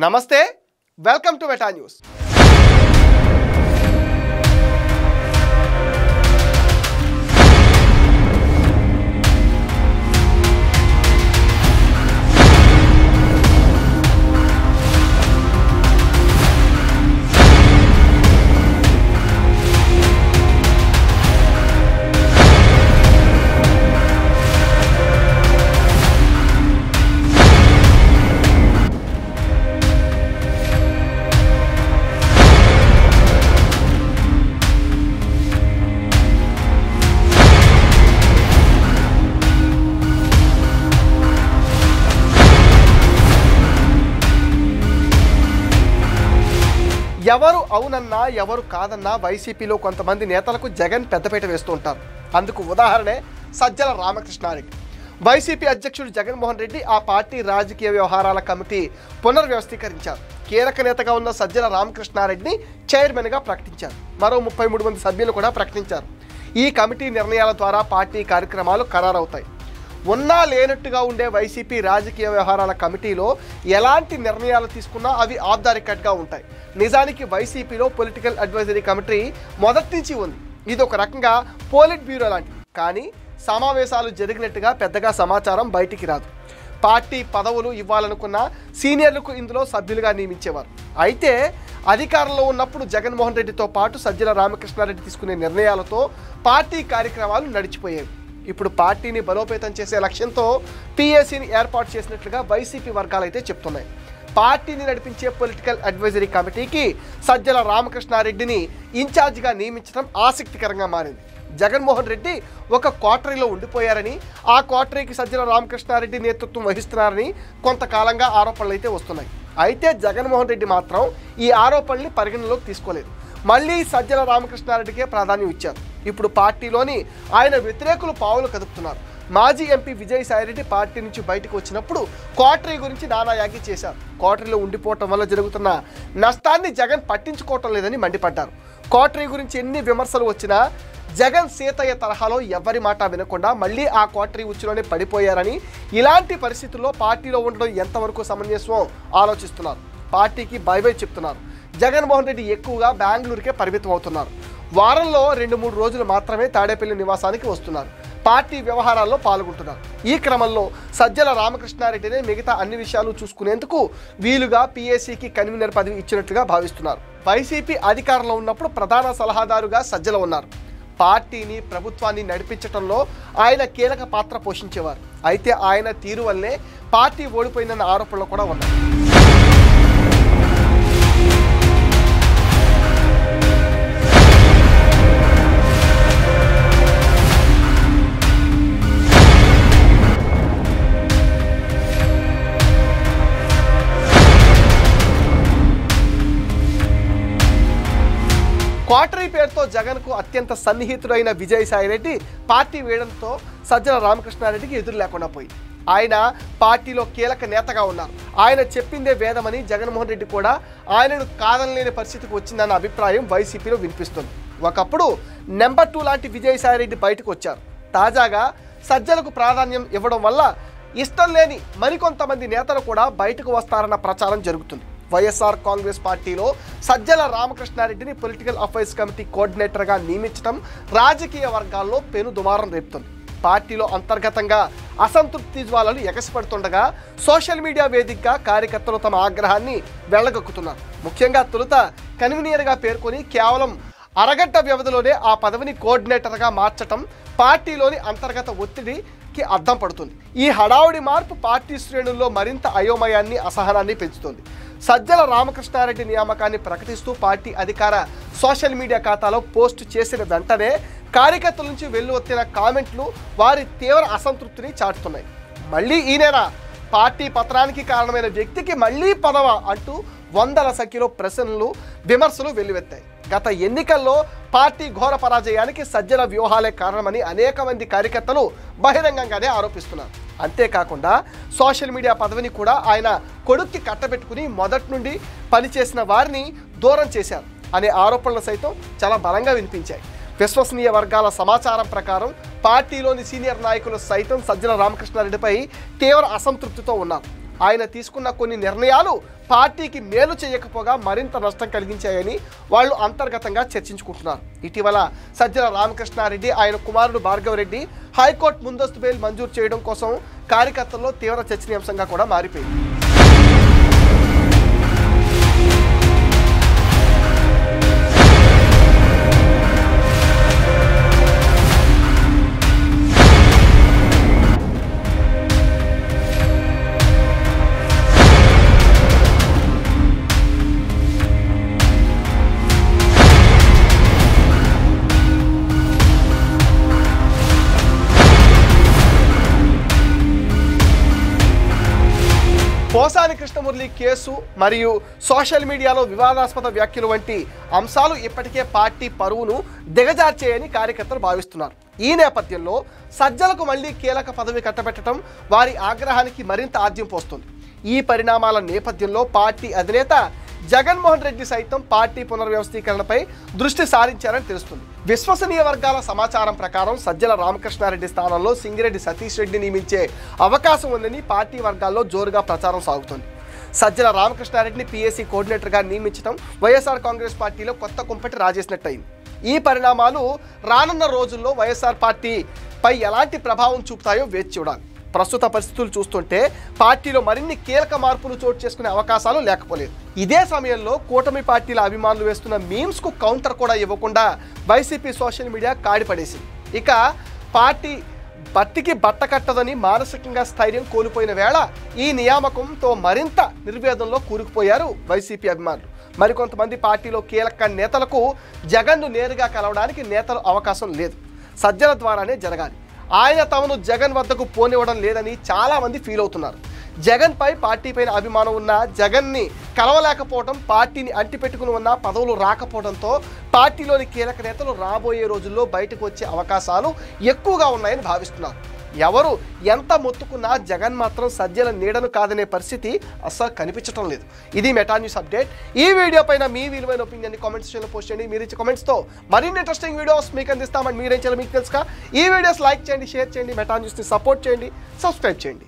నమస్తే, welcome to meta news. ఎవరు అవునన్నా ఎవరు కాదన్నా వైసీపీలో కొంతమంది నేతలకు జగన్ పెద్దపీట వేస్తూ ఉంటారు. అందుకు ఉదాహరణే సజ్జల రామకృష్ణారెడ్డి. వైసీపీ అధ్యక్షుడు జగన్మోహన్ రెడ్డి ఆ పార్టీ రాజకీయ వ్యవహారాల కమిటీ పునర్వ్యవస్థీకరించారు. కీలక నేతగా ఉన్న సజ్జల రామకృష్ణారెడ్డిని చైర్మన్గా ప్రకటించారు. మరో 33 మంది సభ్యులు కూడా ప్రకటించారు. ఈ కమిటీ నిర్ణయాల ద్వారా పార్టీ కార్యక్రమాలు ఖరారవుతాయి. ఉన్నా లేనట్టుగా ఉండే వైసీపీ రాజకీయ వ్యవహారాల కమిటీలో ఎలాంటి నిర్ణయాలు తీసుకున్నా అవి ఆఫ్ ద రికార్డ్గా ఉంటాయి. నిజానికి వైసీపీలో పొలిటికల్ అడ్వైజరీ కమిటీ మొదటి నుంచి ఉంది. ఇది ఒక రకంగా పోలిట్ బ్యూరో లాంటిది. కానీ సమావేశాలు జరిగినట్టుగా పెద్దగా సమాచారం బయటికి రాదు. పార్టీ పదవులు ఇవ్వాలనుకున్న సీనియర్లకు ఇందులో సభ్యులుగా నియమించేవారు. అయితే అధికారంలో ఉన్నప్పుడు జగన్మోహన్ రెడ్డితో పాటు సజ్జల రామకృష్ణారెడ్డి తీసుకునే నిర్ణయాలతో పార్టీ కార్యక్రమాలు నడిచిపోయేవి. ఇప్పుడు పార్టీని బలోపేతం చేసే లక్ష్యంతో పీఏసీని ఏర్పాటు చేసినట్లుగా వైసీపీ వర్గాలైతే చెప్తున్నాయి. పార్టీని నడిపించే పొలిటికల్ అడ్వైజరీ కమిటీకి సజ్జల రామకృష్ణారెడ్డిని ఇన్ఛార్జిగా నియమించడం ఆసక్తికరంగా మారింది. జగన్మోహన్ రెడ్డి ఒక క్వార్టరీలో ఉండిపోయారని, ఆ క్వార్టరీకి సజ్జల రామకృష్ణారెడ్డి నేతృత్వం వహిస్తున్నారని కొంతకాలంగా ఆరోపణలు అయితే వస్తున్నాయి. అయితే జగన్మోహన్ రెడ్డి మాత్రం ఈ ఆరోపణల్ని పరిగణలోకి తీసుకోలేదు. మళ్ళీ సజ్జల రామకృష్ణారెడ్డికే ప్రాధాన్యం ఇచ్చారు. ఇప్పుడు పార్టీలోని ఆయన వ్యతిరేకులు పావులు కదుపుతున్నారు. మాజీ ఎంపీ విజయసాయిరెడ్డి పార్టీ నుంచి బయటకు వచ్చినప్పుడు క్వార్టరీ గురించి నానాయాగి చేశారు. క్వార్టరీలో ఉండిపోవటం వల్ల జరుగుతున్న నష్టాన్ని జగన్ పట్టించుకోవటం లేదని మండిపడ్డారు. క్వార్టరీ గురించి ఎన్ని విమర్శలు వచ్చినా జగన్ సీతయ్య తరహాలో ఎవరి మాట వినకుండా మళ్ళీ ఆ క్వార్టరీ ఉచ్చులోనే పడిపోయారని, ఇలాంటి పరిస్థితుల్లో పార్టీలో ఉండడం ఎంతవరకు సమంజసమో ఆలోచిస్తున్నారు. పార్టీకి బై బై చెప్తున్నారు. జగన్మోహన్ రెడ్డి ఎక్కువగా బెంగళూరుకే పరిమితం అవుతున్నారు. వారంలో 2-3 రోజులు మాత్రమే తాడేపల్లి నివాసానికి వస్తున్నారు. పార్టీ వ్యవహారాల్లో పాల్గొంటున్నారు. ఈ క్రమంలో సజ్జల రామకృష్ణారెడ్డినే మిగతా అన్ని విషయాలు చూసుకునేందుకు వీలుగా పీఏసీకి కన్వీనర్ పదవి ఇచ్చినట్లుగా భావిస్తున్నారు. వైసీపీ అధికారంలో ఉన్నప్పుడు ప్రధాన సలహాదారుగా సజ్జల ఉన్నారు. పార్టీని, ప్రభుత్వాన్ని నడిపించడంలో ఆయన కీలక పాత్ర పోషించేవారు. అయితే ఆయన తీరు వల్లే పార్టీ ఓడిపోయిందన్న ఆరోపణలు కూడా ఉన్నాయి. క్వార్టరీ పేరుతో జగన్కు అత్యంత సన్నిహితుడైన విజయసాయిరెడ్డి పార్టీ వేయడంతో సజ్జల రామకృష్ణారెడ్డికి ఎదురు లేకుండా పోయి ఆయన పార్టీలో కీలక నేతగా ఉన్నారు. ఆయన చెప్పిందే వేదమని జగన్మోహన్ రెడ్డి కూడా ఆయనను కాదనలేని పరిస్థితికి వచ్చిందన్న అభిప్రాయం వైసీపీలో వినిపిస్తుంది. ఒకప్పుడు నెంబర్ 2 లాంటి విజయసాయిరెడ్డి బయటకు వచ్చారు. తాజాగా సజ్జలకు ప్రాధాన్యం ఇవ్వడం వల్ల ఇష్టం లేని మరికొంతమంది నేతలు కూడా బయటకు వస్తారన్న ప్రచారం జరుగుతుంది. వైఎస్ఆర్ కాంగ్రెస్ పార్టీలో సజ్జల రామకృష్ణారెడ్డిని పొలిటికల్ అఫైర్స్ కమిటీ కోఆర్డినేటర్గా నియమించడం రాజకీయ వర్గాల్లో పెను దుమారం రేపుతుంది. పార్టీలో అంతర్గతంగా అసంతృప్తి జ్వాలలు ఎగసిపడుతుండగా సోషల్ మీడియా వేదికగా కార్యకర్తలు తమ ఆగ్రహాన్ని వెళ్ళగక్కుతున్నారు. ముఖ్యంగా తొలుత కన్వీనర్గా పేర్కొని కేవలం అరగంట వ్యవధిలోనే ఆ పదవిని కోఆర్డినేటర్గా మార్చడం పార్టీలోని అంతర్గత ఒత్తిడికి అద్దం పడుతుంది. ఈ హడావుడి మార్పు పార్టీ శ్రేణుల్లో మరింత అయోమయాన్ని, అసహనాన్ని పెంచుతుంది. సజ్జల రామకృష్ణారెడ్డి నియామకాన్ని ప్రకటిస్తూ పార్టీ అధికార సోషల్ మీడియా ఖాతాలో పోస్టు చేసిన వెంటనే కార్యకర్తల నుంచి వెల్లువెత్తిన కామెంట్లు వారి తీవ్ర అసంతృప్తిని చాటుతున్నాయి. మళ్ళీ ఈయనేనా పార్టీ పతనానికి కారణమైన వ్యక్తికి మళ్ళీ పదవా అంటూ వందల సంఖ్యలో ప్రశ్నలు, విమర్శలు వెల్లువెత్తాయి. గత ఎన్నికల్లో పార్టీ ఘోర పరాజయానికి సజ్జల వ్యూహాలే కారణమని అనేక మంది కార్యకర్తలు బహిరంగంగానే ఆరోపిస్తున్నారు. అంతేకాకుండా సోషల్ మీడియా పదవిని కూడా ఆయన కొడుక్కి కట్టబెట్టుకుని మొదటి నుండి పనిచేసిన వారిని దూరం చేశారు అనే ఆరోపణలు సైతం చాలా బలంగా వినిపించాయి. విశ్వసనీయ వర్గాల సమాచారం ప్రకారం పార్టీలోని సీనియర్ నాయకులు సైతం సజ్జల రామకృష్ణారెడ్డిపై తీవ్ర అసంతృప్తితో ఉన్నారు. ఆయన తీసుకున్న కొన్ని నిర్ణయాలు పార్టీకి మేలు చేయకపోగా మరింత నష్టం కలిగించాయని వాళ్ళు అంతర్గతంగా చర్చించుకుంటున్నారు. ఇటీవల సజ్జల రామకృష్ణారెడ్డి ఆయన కుమారుడు భార్గవరెడ్డి హైకోర్టు ముందస్తు బెయిల్ మంజూరు చేయడం కోసం కార్యకర్తల్లో తీవ్ర చర్చనీయాంశంగా కూడా మారిపోయింది. పోసాని కృష్ణమురళి కేసు మరియు సోషల్ మీడియాలో వివాదాస్పద వ్యాఖ్యలు వంటి అంశాలు ఇప్పటికే పార్టీ పరువును దిగజార్చేయని కార్యకర్తలు భావిస్తున్నారు. ఈ నేపథ్యంలో సజ్జలకు మళ్లీ కీలక పదవి కట్టబెట్టడం వారి ఆగ్రహానికి మరింత ఆద్యం పోస్తుంది. ఈ పరిణామాల నేపథ్యంలో పార్టీ అధినేత జగన్మోహన్ రెడ్డి సైతం పార్టీ పునర్వ్యవస్థీకరణపై దృష్టి సారించారని తెలుస్తుంది. విశ్వసనీయ వర్గాల సమాచారం ప్రకారం సజ్జల రామకృష్ణారెడ్డి స్థానంలో సింగిరెడ్డి సతీష్ రెడ్డి నియమించే అవకాశం ఉందని పార్టీ వర్గాల్లో జోరుగా ప్రచారం సాగుతోంది. సజ్జల రామకృష్ణారెడ్డిని పీఏసీ కోఆర్డినేటర్గా నియమించడం వైఎస్ఆర్ కాంగ్రెస్ పార్టీలో కొత్త కుంపటి రాజేసినట్టయింది. ఈ పరిణామాలు రానున్న రోజుల్లో వైఎస్ఆర్ పార్టీపై ఎలాంటి ప్రభావం చూపుతాయో వేచి చూడాలి. ప్రస్తుత పరిస్థితులు చూస్తుంటే పార్టీలో మరిన్ని కీలక మార్పులు చోటు చేసుకునే అవకాశాలు లేకపోలేదు. ఇదే సమయంలో కూటమి పార్టీల అభిమానులు వేస్తున్న మీమ్స్కు కౌంటర్ కూడా ఇవ్వకుండా వైసీపీ సోషల్ మీడియా కాడిపడేసింది. ఇక పార్టీ బట్టికి బట్ట కట్టదని మానసికంగా స్థైర్యం కోల్పోయిన వేళ ఈ నియామకంతో మరింత నిర్వేదంలో కూరుకుపోయారు వైసీపీ అభిమానులు. మరికొంతమంది పార్టీలో కీలక నేతలకు జగన్ను నేరుగా కలవడానికి నేతలు అవకాశం లేదు, సజ్జల ద్వారానే జరగాలి. ఆయన తమను జగన్ వద్దకు పోనివ్వడం లేదని చాలామంది ఫీల్ అవుతున్నారు. జగన్పై పార్టీపైన అభిమానం ఉన్న జగన్ని కలవలేకపోవడం, పార్టీని అంటిపెట్టుకుని ఉన్న పదవులు రాకపోవడంతో పార్టీలోని కీలక నేతలు రాబోయే రోజుల్లో బయటకు వచ్చే అవకాశాలు ఎక్కువగా ఉన్నాయని భావిస్తున్నారు. ఎవరు ఎంత మొత్తుకున్నా జగన్ మాత్రం సజ్జల నీడను కాదనే పరిస్థితి అస్సలు కనిపించడం లేదు. ఇది మెటా న్యూస్ అప్డేట్. ఈ వీడియో పైన మీ విలువైన ఒపీనియన్ని కామెంట్ సెక్షన్లో పోస్ట్ చేయండి. మీరు ఇచ్చే కామెంట్స్తో మరిన్ని ఇంట్రెస్టింగ్ వీడియోస్ మీకు అందిస్తామని మీరేం చేయాలో మీకు తెలుసుగా. ఈ వీడియోస్ లైక్ చేయండి, షేర్ చేయండి, మెటా న్యూస్ని సపోర్ట్ చేయండి, సబ్స్క్రైబ్ చేయండి.